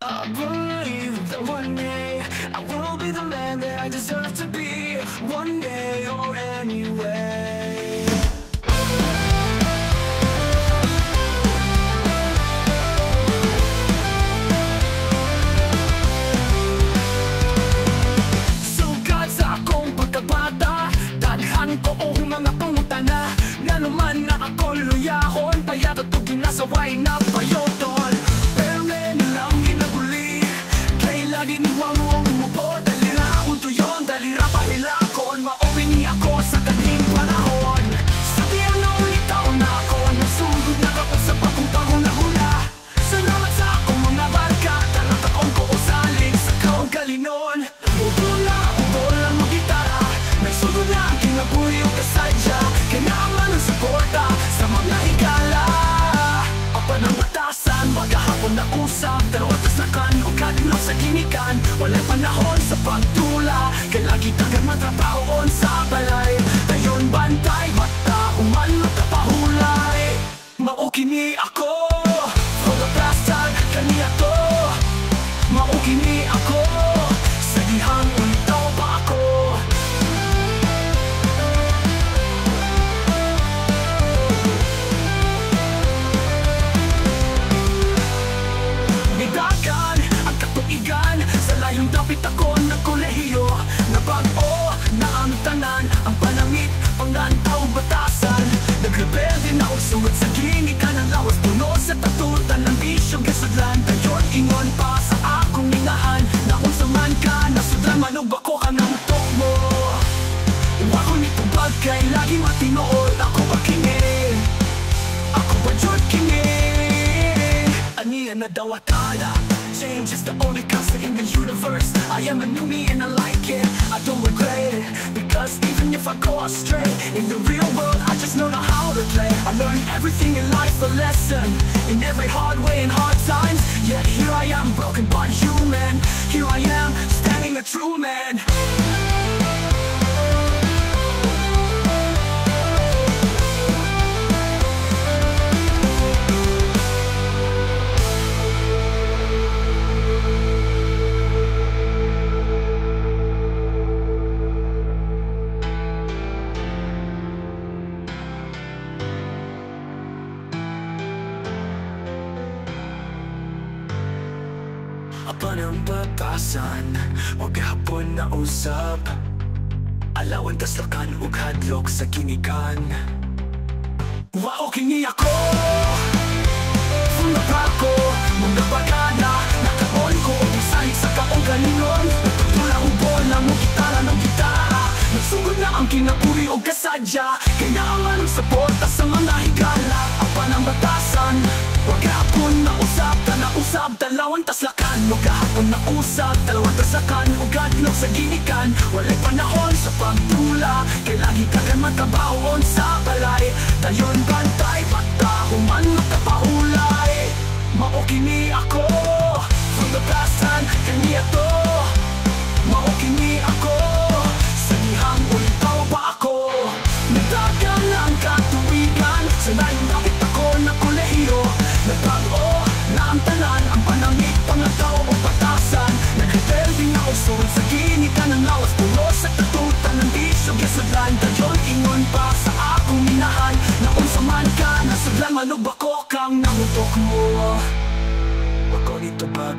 I believe that one day I will be the man that I deserve to be. One day or anyway. Sugat sa akong pagkabata, dadhan ko ang mga pangutana. Na naman na ako luyahon, paya't at ginasaway na payotol. Pero ngayon lang ginaguli, kaya lagi niwang mong umupo. Dalira akong tuyon, dalira pahilakon, maopini ako sa kaning panahon. Sabihan na ulit taon na ako, nasugod na kapag sa papuntang hula. Salamat sa akong mga barkada, natakaon ko usalig sa kaugalinon. Ubo lang mag-gitara, may sugod na ang kinabuhi o kasadya. Kailangan ng suporta sa mga higala. Apa ng batasan, maghahapon na usap, dalawatas na kan o kadlaw sa ginikan. Wala'y panahon sa pagtula, kaya lagi tagang matrapahoon sa balay. Dayon bantay, mata human matapahulay. Maukini ako, from the plastan, kaniya to. Maukini ako, sa dihang ulitaw pa ako. Nidagan ang katuigan, sa layong dapit ako ng kolehiyo. Nabago na ang tanan, ang panangit, pangantaw batasan. Nagrebelde na usungod sa ginikan ng lawas, puno sa tatutan ng bisyong kasudlan. Dayon ingon pa sa akong ningahan, na kung saman ka, nasudlan manubak ko ka ng utok mo. Ako nito bagay, lagi matinood, ako ba kini? Ako ba Jod kini? Aniya na daw atala, change is the only constant in the universe. I am a new me and I like it, I don't regret it. Because even if I go astray, in the real world I just know how to play. I learned everything in life, a lesson, in every hard way and hard times. Yet here I am, broken but human. Here I am, standing a true man. Apa ng batasan, huwag hapon na usap. Alawan taslakan ug hadlok sa kinikan. Wao kini ako, funapa ko, mga bagana. Nakaon ko o bisahig sa kaugalingon. Nagtutula ubo lang mo gitara ng gitara. Nagsugod na ang kinabuhi o kasadya. Kailangan ng suporta sa mga higala. Apa ng batasan, huwag hapon na usap. Usap, dalawang taslakan, huwag hapon na usap. Dalawang taslakan, huwag hadlok sa ginikan. Wala'y panahon sa pagtula, kaya lagi kagan matabahon sa balay. Dayon bantay, mata human matapahulay. Maukini ako, from the plastan, kaniya to. Maukini ako, sa dihang ulitaw pa ako. Nagdagan ang katuwigan, sa layong dapit ako na kolehiyo. Nagbago na ang tanan, ang panangit, pangantaw o batasan. Nagrebelde na usungod sa ginikan ng lawas, puno sa tatutan ng bisyong kasudlan. Dayon ingon pa sa akong minahan, na kung saman ka, nasudlan manubak ko kang nangutok mo. Ako nito bag,